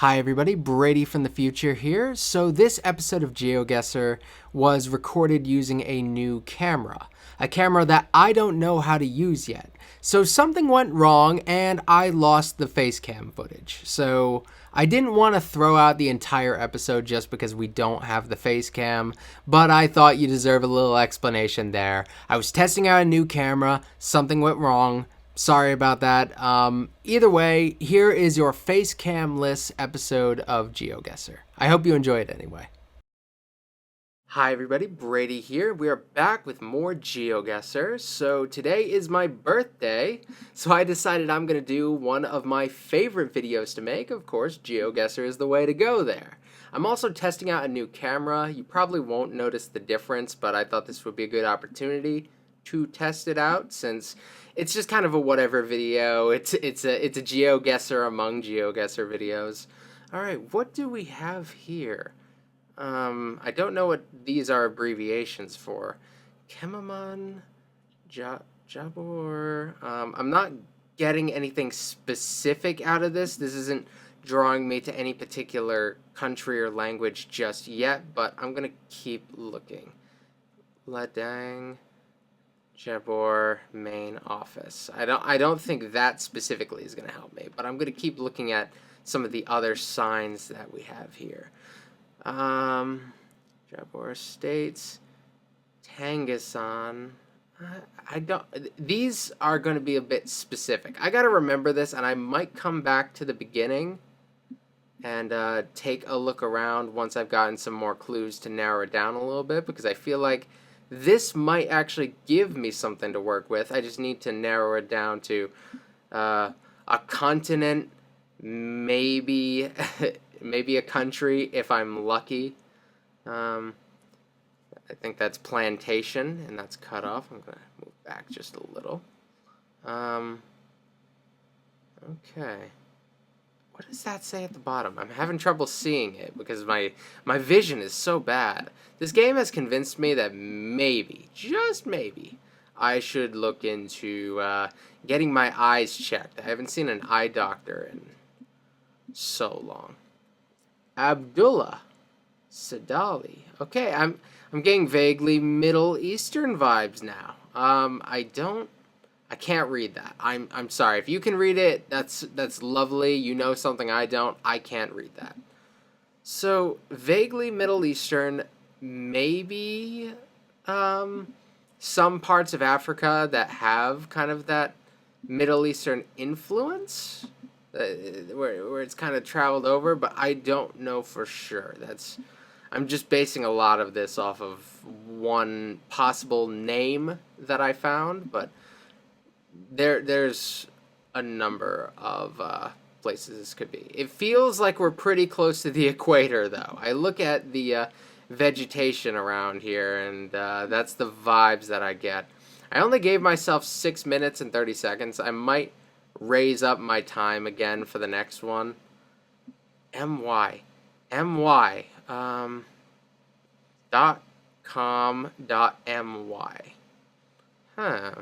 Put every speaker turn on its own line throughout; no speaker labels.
Hi everybody, Brady from the future here. So this episode of GeoGuessr was recorded using a new camera. A camera that I don't know how to use yet. So something went wrong and I lost the face cam footage. So I didn't want to throw out the entire episode just because we don't have the face cam, but I thought you deserve a little explanation there. I was testing out a new camera, something went wrong. Sorry about that. Either way, here is your face camless episode of GeoGuessr. I hope you enjoy it anyway. Hi everybody, Brady here. We are back with more GeoGuessr. So today is my birthday, so I decided I'm going to do one of my favorite videos to make. Of course, GeoGuessr is the way to go there. I'm also testing out a new camera. You probably won't notice the difference, but I thought this would be a good opportunity to test it out since it's just kind of a whatever video. It's a GeoGuessr among GeoGuessr videos. All right, what do we have here? I don't know what these are abbreviations for. Kemaman, Jabor. I'm not getting anything specific out of this. This isn't drawing me to any particular country or language just yet, but I'm gonna keep looking. Ladang. Jabor main office. I don't think that specifically is going to help me, but I'm going to keep looking at some of the other signs that we have here. Jabor states, Tangasan. I don't. These are going to be a bit specific. I got to remember this, and I might come back to the beginning and take a look around once I've gotten some more clues to narrow it down a little bit, because I feel like this might actually give me something to work with. I just need to narrow it down to a continent, maybe maybe a country if I'm lucky. I think that's plantation, and that's cut off. I'm going to move back just a little. Okay. What does that say at the bottom? I'm having trouble seeing it because my vision is so bad. This game has convinced me that maybe, just maybe, I should look into getting my eyes checked. I haven't seen an eye doctor in so long. Abdullah Sadali. Okay, I'm getting vaguely Middle Eastern vibes now. I can't read that. I'm sorry. If you can read it, that's lovely. You know something I don't. I can't read that. So, vaguely Middle Eastern, maybe some parts of Africa that have kind of that Middle Eastern influence, where it's kind of traveled over, but I don't know for sure. I'm just basing a lot of this off of one possible name that I found, but there's a number of places this could be. It feels like we're pretty close to the equator, though. I look at the vegetation around here, and that's the vibes that I get. I only gave myself 6 minutes and 30 seconds. I might raise up my time again for the next one. My .com.my. Huh.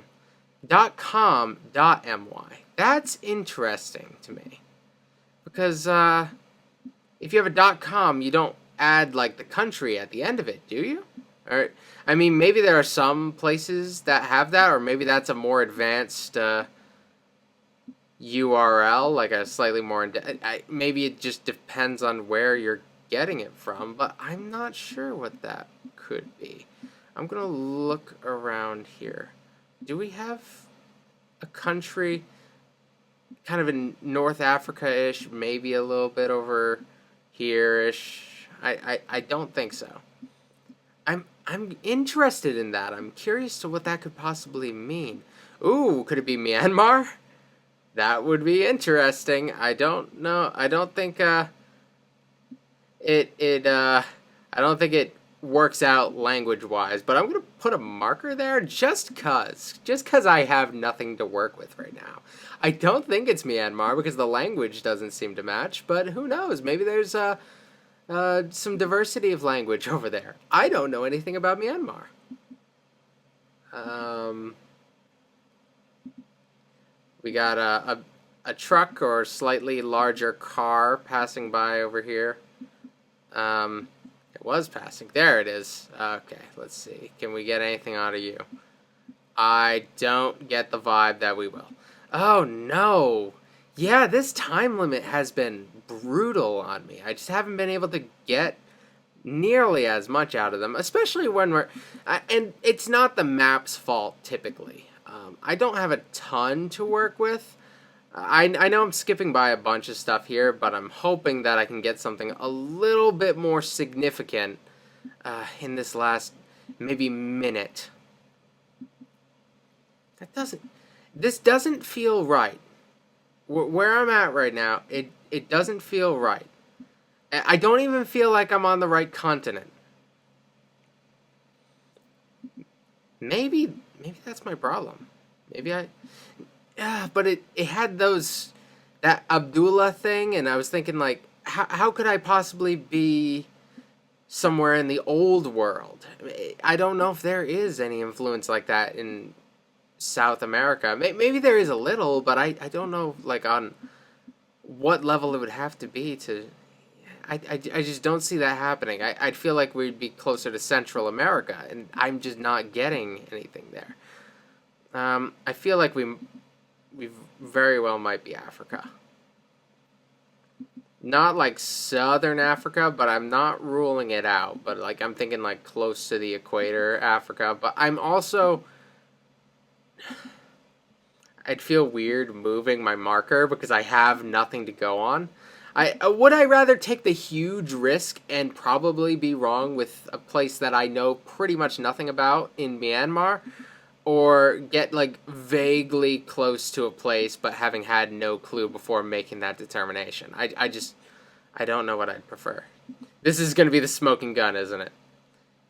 .com.my. That's interesting to me. Because if you have a .com, you don't add like the country at the end of it, do you? Or I mean, maybe there are some places that have that, or maybe that's a more advanced URL, like a slightly more maybe it just depends on where you're getting it from, but I'm not sure what that could be. I'm going to look around here. Do we have a country kind of in North Africa-ish, maybe a little bit over here-ish? I don't think so. I'm interested in that. I'm curious to what that could possibly mean. Ooh, could it be Myanmar? That would be interesting. I don't know. I don't think I don't think it works out language-wise, but I'm going to put a marker there just cause I have nothing to work with right now. I don't think it's Myanmar because the language doesn't seem to match, but who knows? Maybe there's some diversity of language over there. I don't know anything about Myanmar. We got a a truck or slightly larger car passing by over here. It was passing. There it is. Okay, let's see. Can we get anything out of you? I don't get the vibe that we will. Oh, no. Yeah, this time limit has been brutal on me. I just haven't been able to get nearly as much out of them, especially when we're... and it's not the map's fault, typically. I don't have a ton to work with. I know I'm skipping by a bunch of stuff here, but I'm hoping that I can get something a little bit more significant in this last maybe minute. This doesn't feel right. Where I'm at right now, it doesn't feel right. I don't even feel like I'm on the right continent. Maybe that's my problem. Yeah, but it had that Abdullah thing, and I was thinking, like, how could I possibly be somewhere in the old world? I don't know if there is any influence like that in South America. Maybe there is a little, but I don't know, like, on what level it would have to be to... I just don't see that happening. I'd feel like we'd be closer to Central America, and I'm just not getting anything there. I feel like we very well might be Africa. Not like Southern Africa, but I'm not ruling it out. But like I'm thinking like close to the equator, Africa. But I'm also... I'd feel weird moving my marker because I have nothing to go on. Would I rather take the huge risk and probably be wrong with a place that I know pretty much nothing about in Myanmar, or get like vaguely close to a place but having had no clue before making that determination? I don't know what I'd prefer. This is going to be the smoking gun, isn't it?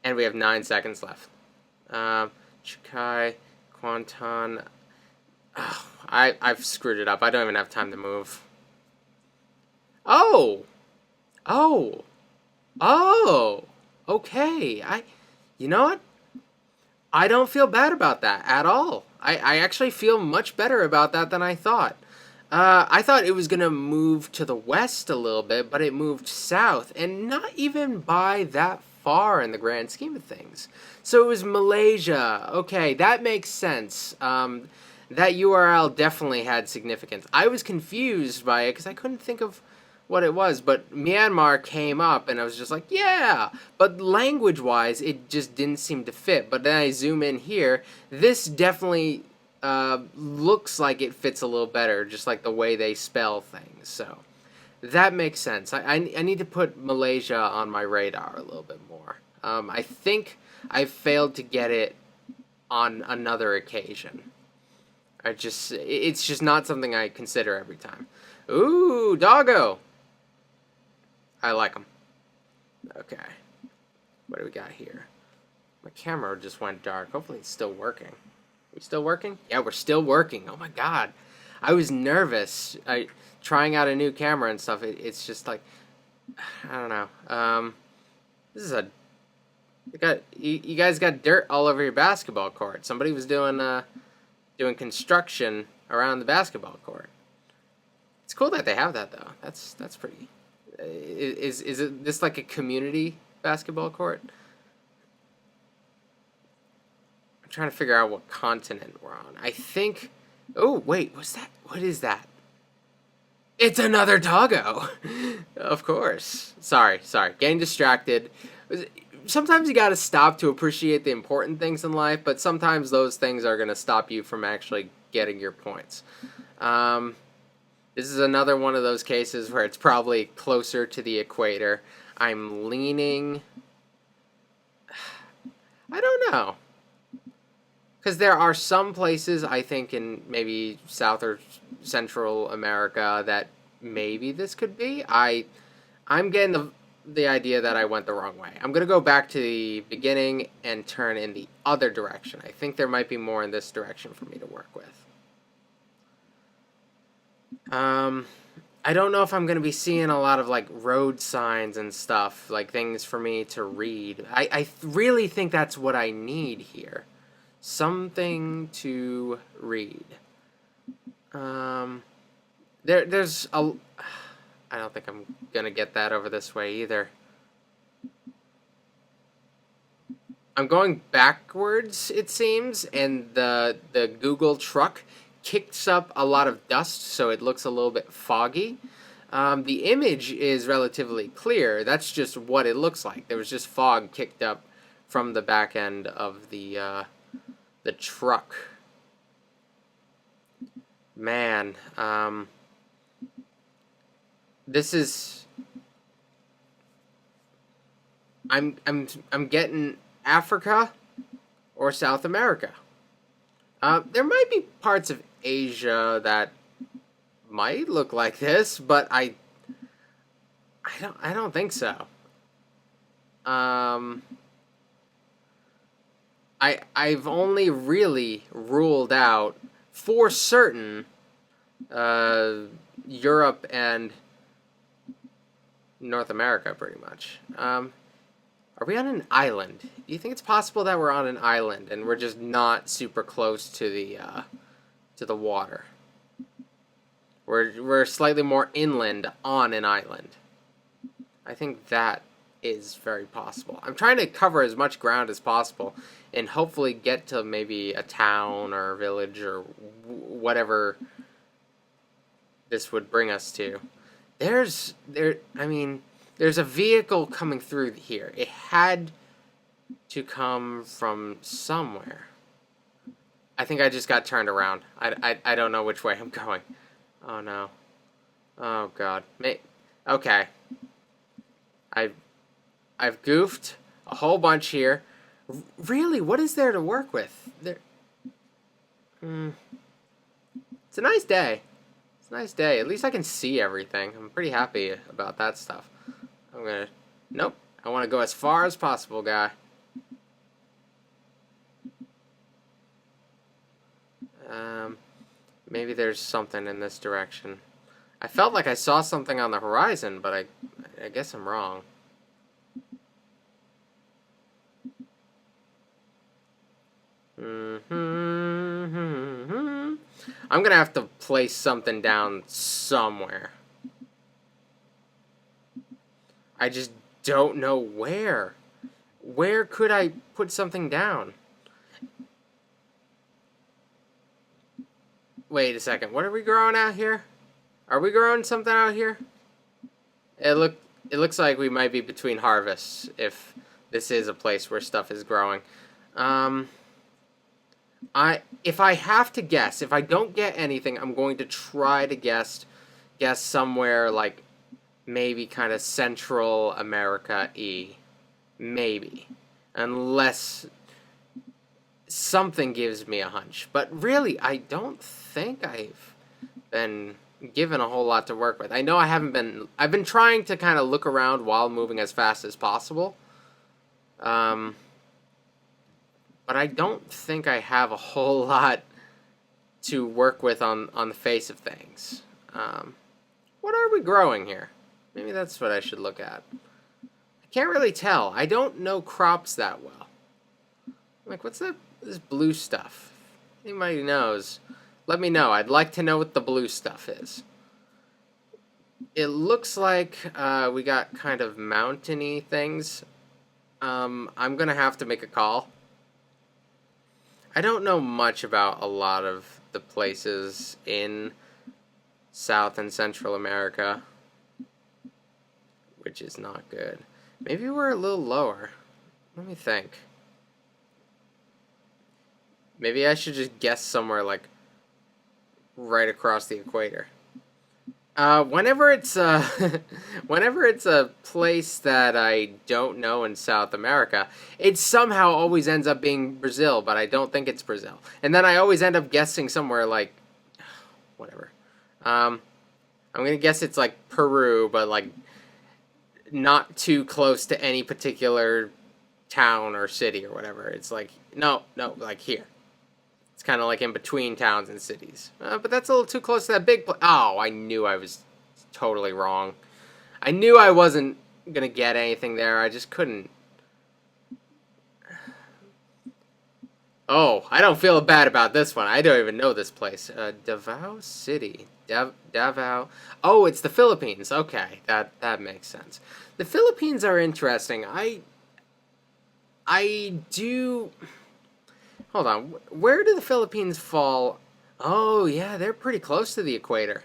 And we have 9 seconds left. Chikai, Kwantan. Oh, I've screwed it up. I don't even have time to move. Oh! Okay. You know what? I don't feel bad about that at all. I actually feel much better about that than I thought. I thought it was going to move to the west a little bit, but it moved south, and not even by that far in the grand scheme of things. So it was Malaysia. Okay, that makes sense. That URL definitely had significance. I was confused by it because I couldn't think of what it was, but Myanmar came up, and I was just like, yeah, but language-wise, it just didn't seem to fit. But then I zoom in here, this definitely looks like it fits a little better, just like the way they spell things, so that makes sense. I need to put Malaysia on my radar a little bit more. I think I failed to get it on another occasion. It's just not something I consider every time. Ooh, doggo! I like them. Okay. What do we got here? My camera just went dark. Hopefully it's still working. We still working? Yeah, we're still working. Oh my god. I was nervous. Trying out a new camera and stuff. It's just like... I don't know. This is a... You guys got dirt all over your basketball court. Somebody was doing construction around the basketball court. It's cool that they have that, though. That's pretty... Is it this like a community basketball court? I'm trying to figure out what continent we're on. I think... Oh, wait, what's that? What is that? It's another doggo! Of course. Sorry. Getting distracted. Sometimes you gotta stop to appreciate the important things in life, but sometimes those things are gonna stop you from actually getting your points. This is another one of those cases where it's probably closer to the equator. I'm leaning... I don't know. Because there are some places, I think, in maybe South or Central America that maybe this could be. I'm getting the idea that I went the wrong way. I'm going to go back to the beginning and turn in the other direction. I think there might be more in this direction for me to work with. I don't know if I'm going to be seeing a lot of, like, road signs and stuff, like, things for me to read. I really think that's what I need here. Something to read. There's a... I don't think I'm gonna get that over this way either. I'm going backwards, it seems, and the Google truck kicks up a lot of dust, so it looks a little bit foggy. The image is relatively clear. That's just what it looks like. There was just fog kicked up from the back end of the truck. Man, this is... I'm getting Africa or South America. There might be parts of Asia that might look like this, but I don't think so. I've only really ruled out for certain Europe and North America, pretty much. Are we on an island? Do you think it's possible that we're on an island and we're just not super close to the water? We're slightly more inland on an island. I think that is very possible. I'm trying to cover as much ground as possible and hopefully get to maybe a town or a village or whatever this would bring us to. There's a vehicle coming through here. It had to come from somewhere. I think I just got turned around. I don't know which way I'm going. Oh no. Oh god. Okay. I've goofed a whole bunch here. Really, what is there to work with? It's a nice day. It's a nice day. At least I can see everything. I'm pretty happy about that stuff. Nope. I want to go as far as possible, guy. Maybe there's something in this direction. I felt like I saw something on the horizon, but I guess I'm wrong. I'm gonna have to place something down somewhere. I just don't know where. Where could I put something down? Wait a second. What are we growing out here? Are we growing something out here? It looks like we might be between harvests if this is a place where stuff is growing. If I have to guess, if I don't get anything, I'm going to try to guess somewhere like maybe kind of Central America-y. Maybe. Unless something gives me a hunch. But really, I don't think I've been given a whole lot to work with. I know I've been trying to kind of look around while moving as fast as possible. But I don't think I have a whole lot to work with on the face of things. What are we growing here? Maybe that's what I should look at. I can't really tell. I don't know crops that well. Like, what's this blue stuff? Anybody knows? Let me know. I'd like to know what the blue stuff is. It looks like we got kind of mountainy things. I'm going to have to make a call. I don't know much about a lot of the places in South and Central America, which is not good. Maybe we're a little lower. Let me think. Maybe I should just guess somewhere like right across the equator. Whenever it's a place that I don't know in South America, it somehow always ends up being Brazil, but I don't think it's Brazil. And then I always end up guessing somewhere like, whatever. I'm gonna guess it's like Peru, but like not too close to any particular town or city or whatever. It's like no, like here. It's kind of like in between towns and cities. But that's a little too close to that big place. Oh, I knew I was totally wrong. I knew I wasn't going to get anything there. I just couldn't. Oh, I don't feel bad about this one. I don't even know this place. Davao City. Davao. Oh, it's the Philippines. Okay, that makes sense. The Philippines are interesting. I do. Hold on. Where do the Philippines fall? Oh, yeah, they're pretty close to the equator.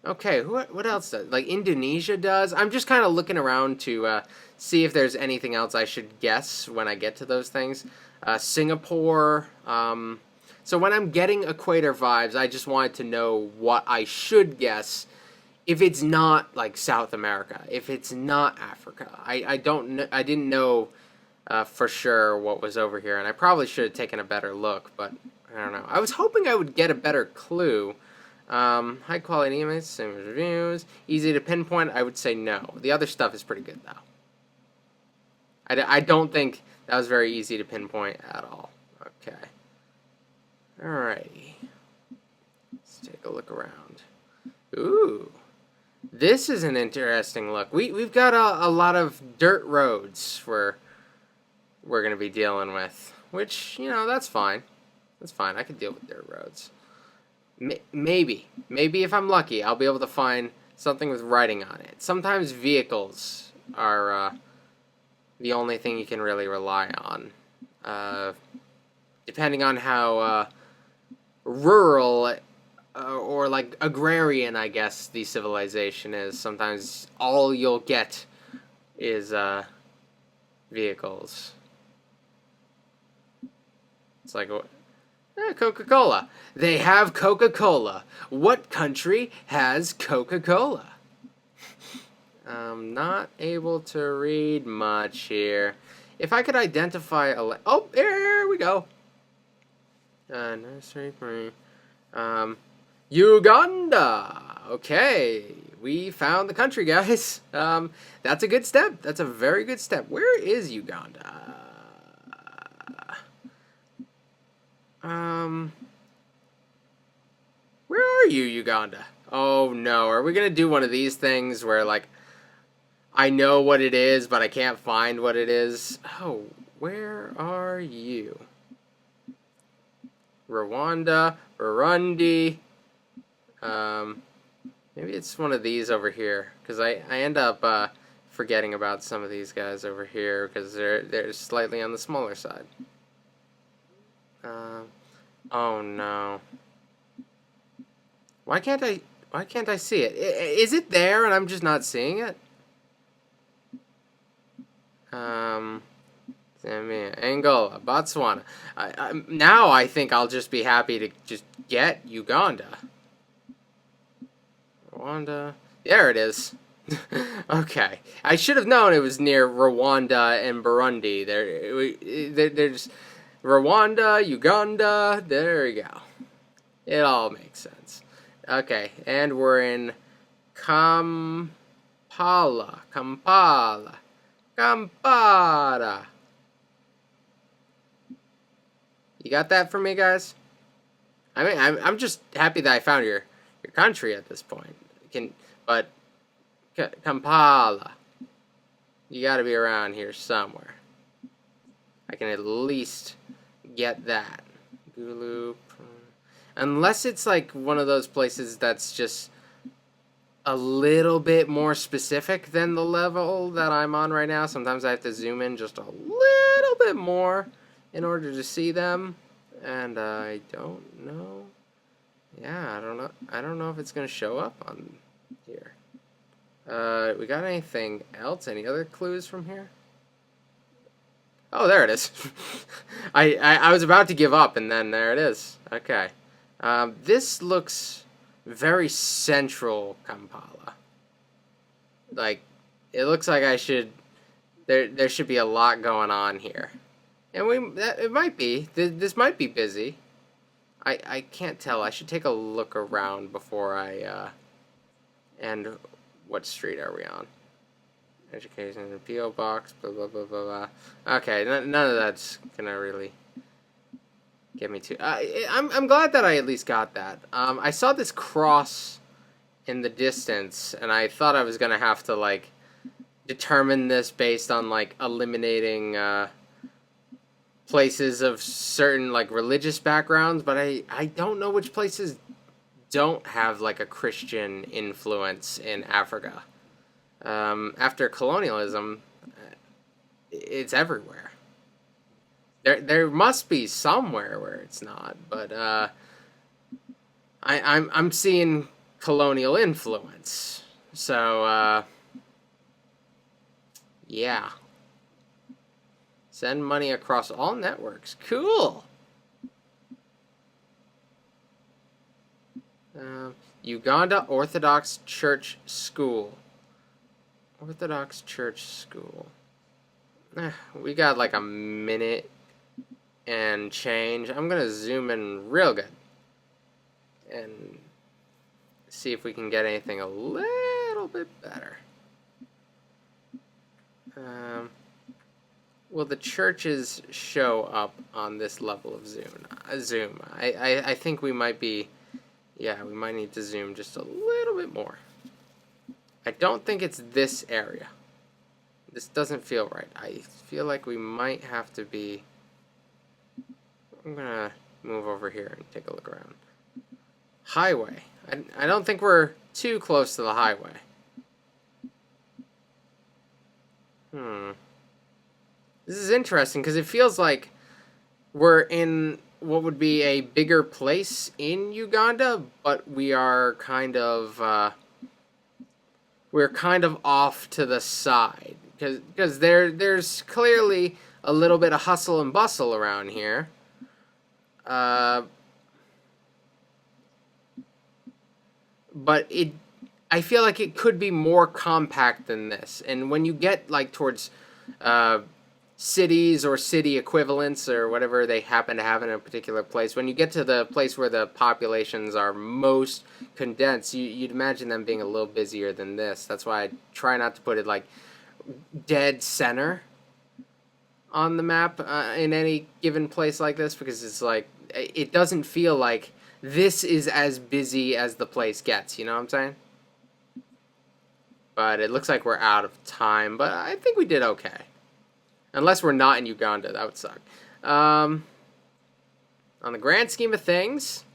Okay, what else does? Like Indonesia does? I'm just kind of looking around to see if there's anything else I should guess when I get to those things. Singapore. So when I'm getting equator vibes, I just wanted to know what I should guess if it's not like South America, if it's not Africa. I don't know, I didn't know for sure what was over here, and I probably should have taken a better look, but I don't know. I was hoping I would get a better clue. High quality images, same reviews, easy to pinpoint. I would say no. The other stuff is pretty good though. I don't think that was very easy to pinpoint at all. Okay. Alrighty. Let's take a look around. Ooh. This is an interesting look. We've got a lot of dirt roads we're going to be dealing with, which, you know, that's fine. That's fine. I can deal with dirt roads. Maybe if I'm lucky, I'll be able to find something with writing on it. Sometimes vehicles are the only thing you can really rely on. Depending on how rural or like agrarian, I guess, the civilization is, sometimes all you'll get is vehicles. It's like, Coca-Cola. They have Coca-Cola. What country has Coca-Cola? I'm not able to read much here. If I could identify a... Oh, there we go. Nursery Peri. Uganda. Okay. We found the country, guys. That's a good step. That's a very good step. Where is Uganda? Where are you, Uganda? Oh no, are we gonna do one of these things where, like, I know what it is, but I can't find what it is? Oh, where are you? Rwanda, Burundi. Maybe it's one of these over here, because I end up forgetting about some of these guys over here, because they're slightly on the smaller side. Oh no. Why can't I see it? Is it there and I'm just not seeing it? Angola, Botswana. Now I think I'll just be happy to just get Uganda. Rwanda. There it is. Okay. I should have known it was near Rwanda and Burundi. There's Rwanda, Uganda. There we go. It all makes sense. Okay, and we're in Kampala. You got that for me, guys? I mean, I'm just happy that I found your country at this point. But Kampala, you got to be around here somewhere. I can at least get that. Gulu. Unless it's like one of those places that's just a little bit more specific than the level that I'm on right now. Sometimes I have to zoom in just a little bit more in order to see them. And I don't know. Yeah, I don't know. I don't know if it's going to show up on here. We got anything else? Any other clues from here? Oh, there it is. I was about to give up, and then there it is. Okay. This looks very central Kampala. Like, it looks like I should... There should be a lot going on here. And it might be. This might be busy. I can't tell. I should take a look around before I... And what street are we on? Education, P.O. Box, blah, blah, blah, blah, blah. Okay, none of that's gonna really get me to... I'm glad that I at least got that. I saw this cross in the distance, and I thought I was gonna have to, like, determine this based on, like, eliminating places of certain, like, religious backgrounds, but I don't know which places don't have like a Christian influence in Africa. After colonialism, it's everywhere. There must be somewhere where it's not, but I'm seeing colonial influence. So yeah, send money across all networks. Cool. Uganda Orthodox Church School. Orthodox Church School. We got like a minute and change. I'm gonna zoom in real good and see if we can get anything a little bit better. Will the churches show up on this level of zoom? I think we might be, yeah, we might need to zoom just a little bit more. I don't think it's this area. This doesn't feel right. I feel like we might have to be... I'm gonna move over here and take a look around. Highway. I don't think we're too close to the highway. This is interesting because it feels like we're in what would be a bigger place in Uganda, but we are kind of we're kind of off to the side because there's clearly a little bit of hustle and bustle around here. But I feel like it could be more compact than this. And when you get like towards cities or city equivalents or whatever they happen to have in a particular place, when you get to the place where the populations are most condensed, you'd imagine them being a little busier than this. That's why I try not to put it like dead center on the map in any given place like this, because it's like it doesn't feel like this is as busy as the place gets, you know what I'm saying? But it looks like we're out of time, but I think we did okay. Unless we're not in Uganda, that would suck. On the grand scheme of things,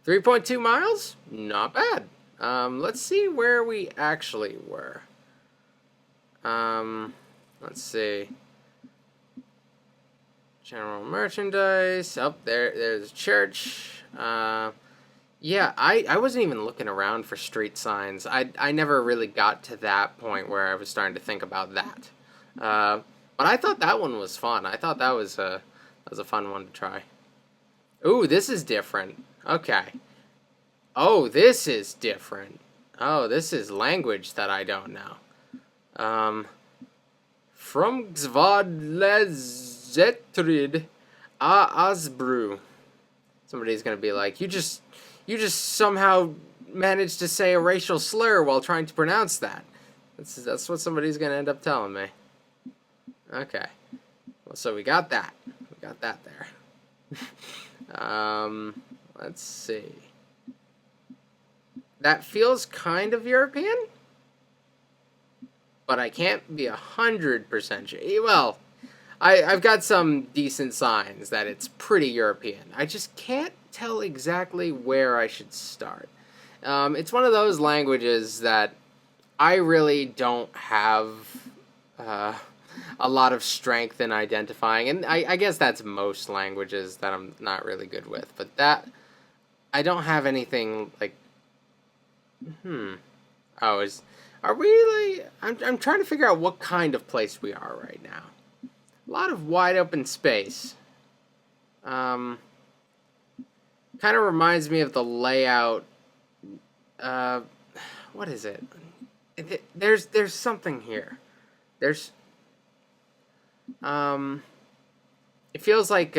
3.2 miles? Not bad. Let's see where we actually were. Let's see. General merchandise. Oh, there's a church. Yeah, I wasn't even looking around for street signs. I never really got to that point where I was starting to think about that. But I thought that one was fun. I thought that was a fun one to try. Ooh, this is different. Okay. Oh, this is different. Oh, this is language that I don't know. From Gvadlezetrid a Asbru. Somebody's gonna be like, you just somehow managed to say a racial slur while trying to pronounce that. That's what somebody's gonna end up telling me. Okay. Well, so we got that. We got that there. Let's see. That feels kind of European, but I can't be 100% sure. Well, I've got some decent signs that it's pretty European. I just can't tell exactly where I should start. It's one of those languages that I really don't have a lot of strength in identifying, and I guess that's most languages that I'm not really good with. But that I don't have anything like. Oh, are we like? I'm trying to figure out what kind of place we are right now. A lot of wide open space. Kind of reminds me of the layout. What is it? There's something here. There's. It feels like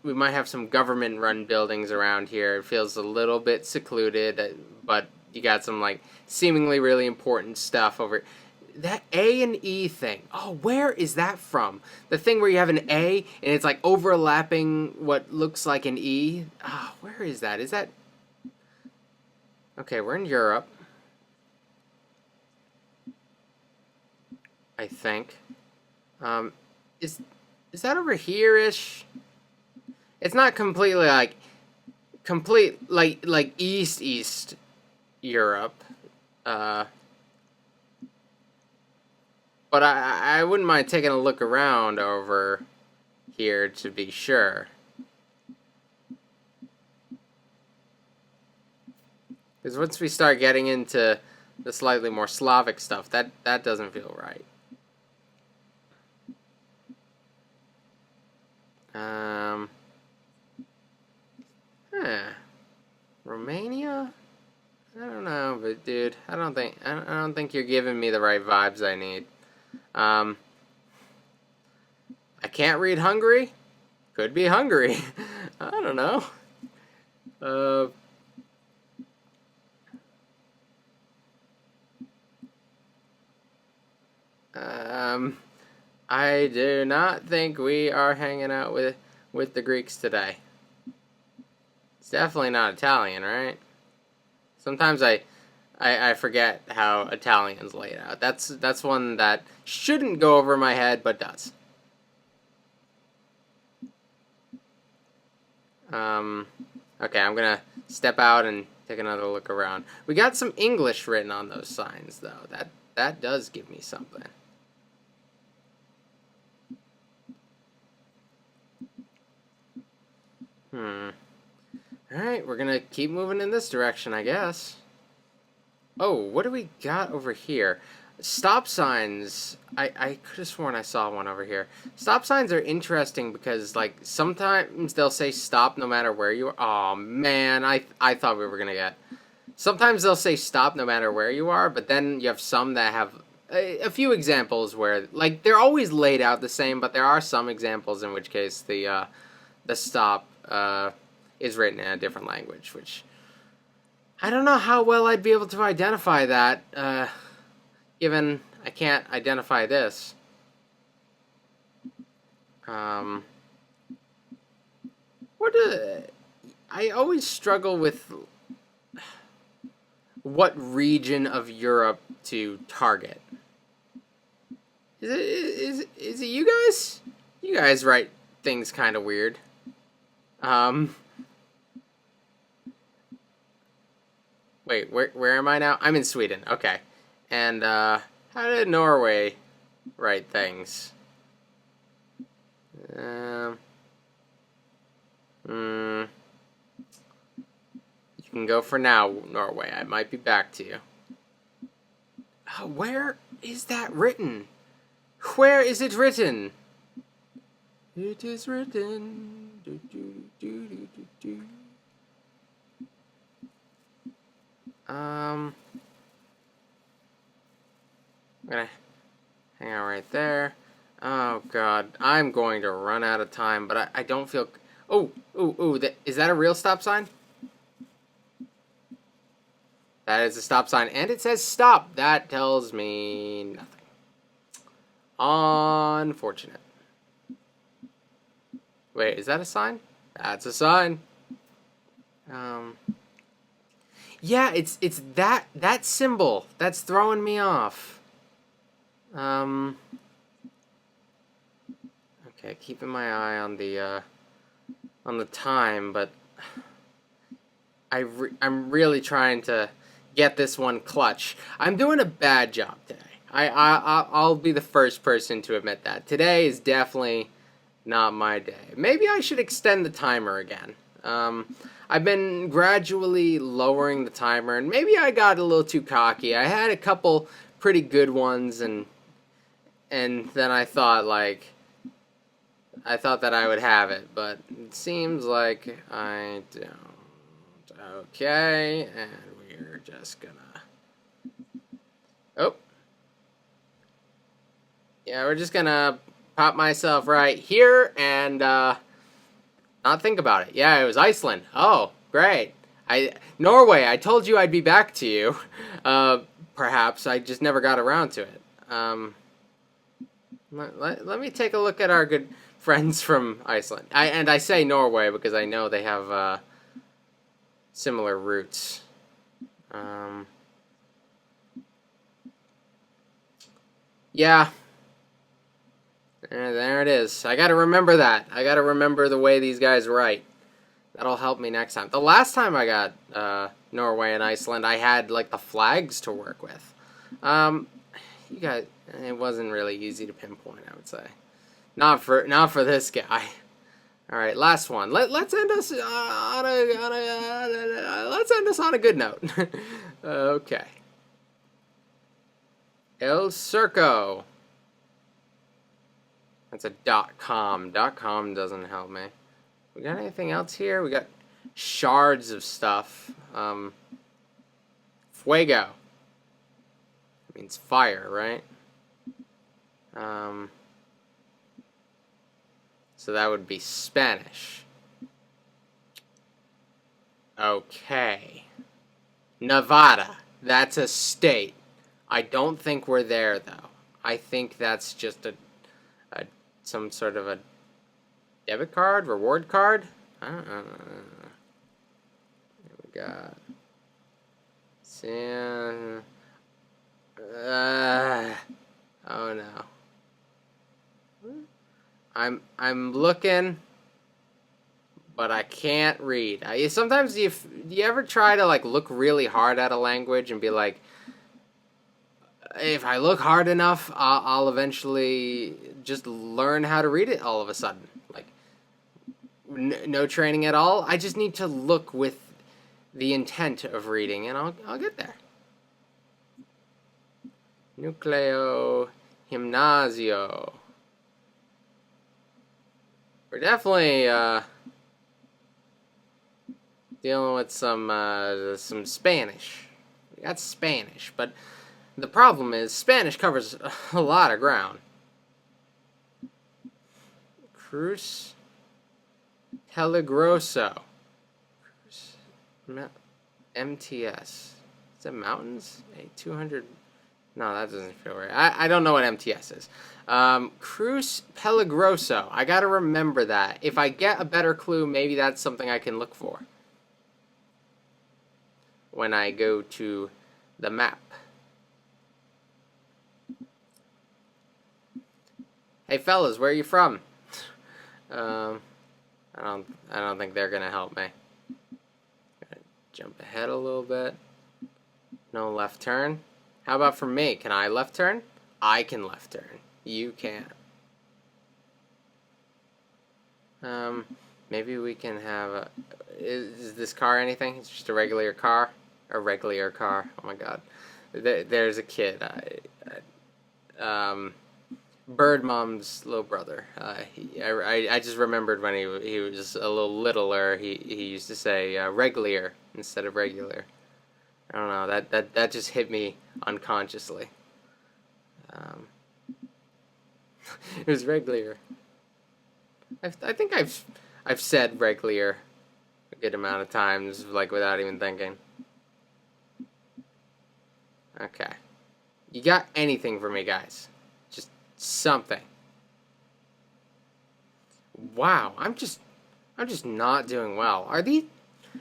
we might have some government-run buildings around here. It feels a little bit secluded, but you got some like seemingly really important stuff over. That A and E thing. Oh, where is that from? The thing where you have an A and it's like overlapping what looks like an E. Ah, oh, where is that? Is that? Okay, we're in Europe. I think. Is that over here-ish? It's not completely like complete like East Europe. Uh, but I wouldn't mind taking a look around over here to be sure. Because once we start getting into the slightly more Slavic stuff, that doesn't feel right. Romania? I don't know, but dude, I don't think you're giving me the right vibes I need. I can't read Hungary. Could be Hungary. I don't know. I do not think we are hanging out with the Greeks today. It's definitely not Italian, right? Sometimes I forget how Italian's laid out. That's one that shouldn't go over my head, but does. Okay, I'm gonna step out and take another look around. We got some English written on those signs, though. That does give me something. Alright, we're gonna keep moving in this direction, I guess. Oh, what do we got over here? Stop signs. I could have sworn I saw one over here. Stop signs are interesting because, like, sometimes they'll say stop no matter where you are. Oh, man, I thought we were gonna get... Sometimes they'll say stop no matter where you are, but then you have some that have a few examples where, like, they're always laid out the same, but there are some examples in which case the stop is written in a different language, which I don't know how well I'd be able to identify that, given I can't identify this. I always struggle with what region of Europe to target. Is it you guys? You guys write things kind of weird. Wait, where am I now? I'm in Sweden. Okay. And how did Norway write things? You can go for now, Norway. I might be back to you. Where is that written? Where is it written? It is written. Do, do, do, do, do, do. I'm gonna hang out right there. Oh god, I'm going to run out of time, but I don't feel... Oh, is that a real stop sign? That is a stop sign, and it says stop. That tells me nothing. Unfortunate. Wait, is that a sign? That's a sign. Yeah, it's that symbol that's throwing me off. Okay, keeping my eye on the time, but I'm really trying to get this one clutch. I'm doing a bad job today. I'll be the first person to admit that. Today is definitely not my day. Maybe I should extend the timer again. I've been gradually lowering the timer, and maybe I got a little too cocky. I had a couple pretty good ones, and then I thought that I would have it, but it seems like I don't. Okay, and we're just gonna... Oh. Yeah, we're just gonna pop myself right here and not think about it. Yeah, it was Iceland. Oh, great. Norway, I told you I'd be back to you. Perhaps I just never got around to it. Let me take a look at our good friends from Iceland. I say Norway because I know they have similar roots. Yeah. There it is. I gotta remember that. I gotta remember the way these guys write. That'll help me next time. The last time I got Norway and Iceland, I had like the flags to work with. You guys, it wasn't really easy to pinpoint, I would say. Not for this guy. All right, last one. Let's end us let's end us on a good note. Okay. El Circo. That's a .com. .com doesn't help me. We got anything else here? We got shards of stuff. Fuego. It means fire, right? So that would be Spanish. Okay. Nevada. That's a state. I don't think we're there, though. I think that's just some sort of a debit card, reward card. I don't know. Here we got. Oh no. I'm looking, but I can't read. Sometimes do you ever try to like look really hard at a language and be like, if I look hard enough, I'll eventually just learn how to read it all of a sudden. Like, no training at all. I just need to look with the intent of reading, and I'll get there. Nucleo Gimnasio. We're definitely dealing with some Spanish. We got Spanish, but the problem is Spanish covers a lot of ground. Cruz Peligroso. MTS. Is that mountains? 200. No, that doesn't feel right. I don't know what MTS is. Cruz Peligroso. I gotta remember that. If I get a better clue, maybe that's something I can look for when I go to the map. Hey fellas, where are you from? I don't think they're gonna help me. Gotta jump ahead a little bit. No left turn. How about for me? Can I left turn? I can left turn. You can't. Maybe we can have a... Is this car anything? It's just a regular car? A regular car. Oh my god. There's a kid. Bird Mom's little brother. I just remembered when he was a little littler, he used to say regular instead of regular. I don't know, that just hit me unconsciously. It was regular. I think I've said regular a good amount of times, like without even thinking. Okay. You got anything for me, guys? Just something. Wow, I'm just not doing well.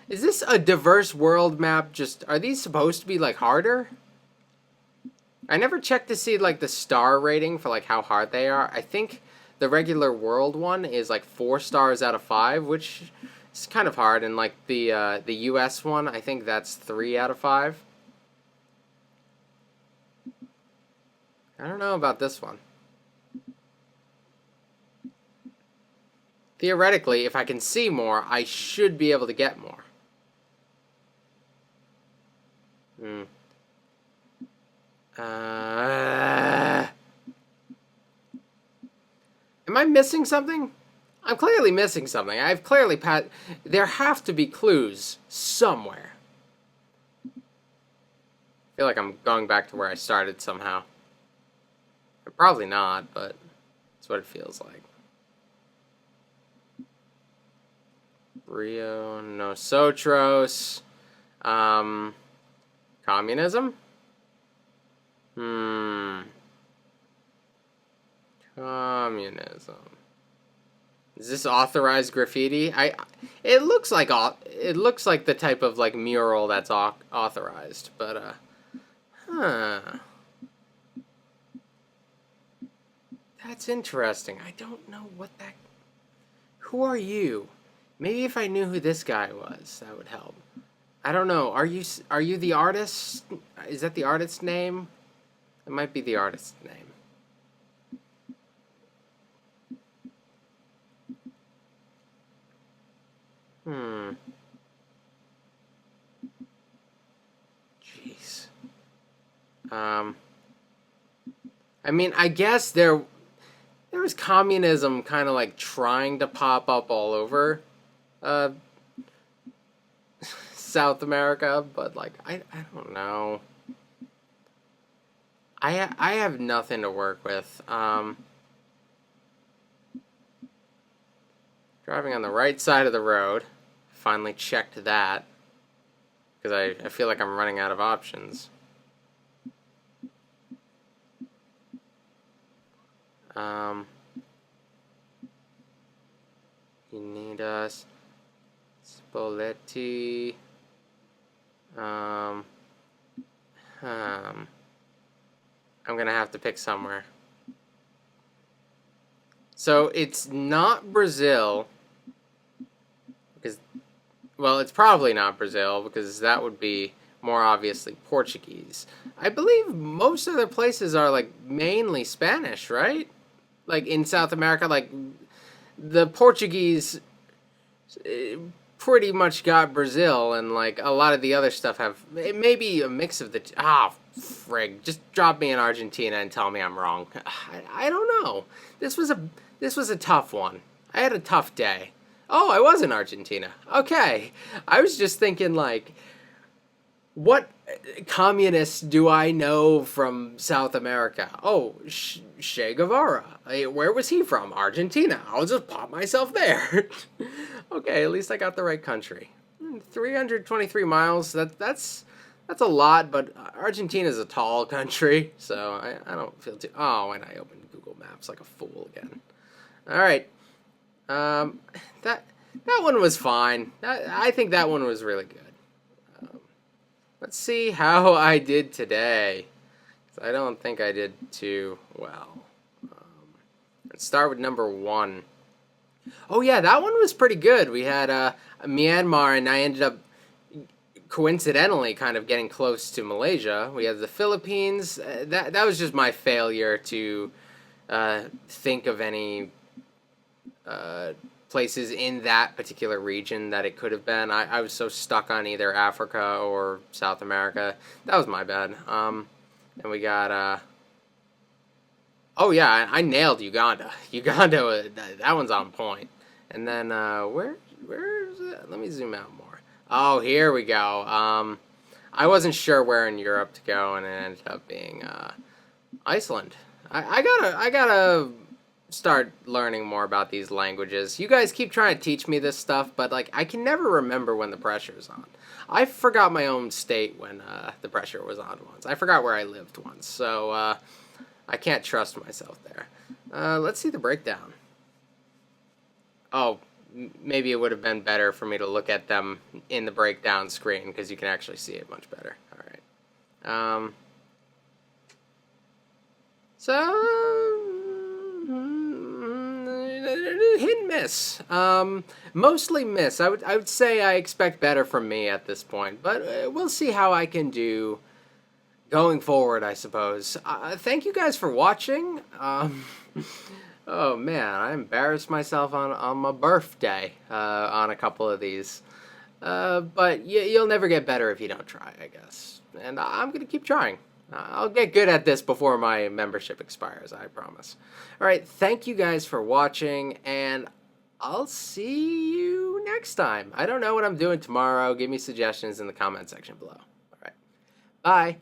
Is this a diverse world map? Are these supposed to be like harder? I never checked to see like the star rating for like how hard they are. I think the regular world one is like 4 stars out of 5, which is kind of hard, and like the US one, I think that's 3 out of 5. I don't know about this one. Theoretically, if I can see more, I should be able to get more. Am I missing something? I'm clearly missing something. There have to be clues somewhere. I feel like I'm going back to where I started somehow. Probably not, but that's what it feels like. Rio Nosotros. Communism? Communism. Is this authorized graffiti? It looks like the type of like mural that's authorized, but that's interesting. I don't know what that... Who are you? Maybe if I knew who this guy was, that would help. I don't know. Are you the artist? Is that the artist's name? It might be the artist's name. Hmm. Jeez. Um. I mean, I guess there was communism kind of like trying to pop up all over uh, South America, but like I don't know. I have nothing to work with. Driving on the right side of the road. Finally checked that because I feel like I'm running out of options. Um, you need us. Spoletti. Um, um, I'm gonna have to pick somewhere. So it's not Brazil, because, well, it's probably not Brazil because that would be more obviously Portuguese. I believe most other places are like mainly Spanish, right? Like in South America, like the Portuguese pretty much got Brazil, and like a lot of the other stuff have maybe a mix of the. Frig! Just drop me in Argentina and tell me I'm wrong. I don't know. This was a tough one. I had a tough day. Oh, I was in Argentina. Okay, I was just thinking like, what communists do I know from South America? Oh, Che Guevara. Where was he from? Argentina. I'll just pop myself there. Okay, at least I got the right country. 323 miles. That's a lot, but Argentina's a tall country, so I don't feel too. Oh, and I opened Google Maps like a fool again. All right. Um, that that one was fine. I think that one was really good. Um, let's see how I did today. I don't think I did too well. Let's start with number one. Oh yeah, that one was pretty good. We had Myanmar, and I ended up coincidentally kind of getting close to Malaysia. We had the Philippines. That was just my failure to think of any places in that particular region that it could have been. I was so stuck on either Africa or South America. That was my bad. And we got oh yeah, I nailed Uganda. Uganda, that one's on point. And then where's it? Let me zoom out more. Oh, here we go. I wasn't sure where in Europe to go, and it ended up being Iceland. I gotta start learning more about these languages. You guys keep trying to teach me this stuff, but like I can never remember when the pressure is on. I forgot my own state when the pressure was on once. I forgot where I lived once, so I can't trust myself there. Let's see the breakdown. Oh, maybe it would have been better for me to look at them in the breakdown screen because you can actually see it much better. All right. So hit and miss. Mostly miss. I would say I expect better from me at this point, but we'll see how I can do going forward, I suppose. Thank you guys for watching. Oh man, I embarrassed myself on my birthday on a couple of these. But you'll never get better if you don't try, I guess. And I'm going to keep trying. I'll get good at this before my membership expires, I promise. All right, thank you guys for watching, and I'll see you next time. I don't know what I'm doing tomorrow. Give me suggestions in the comment section below. All right, bye.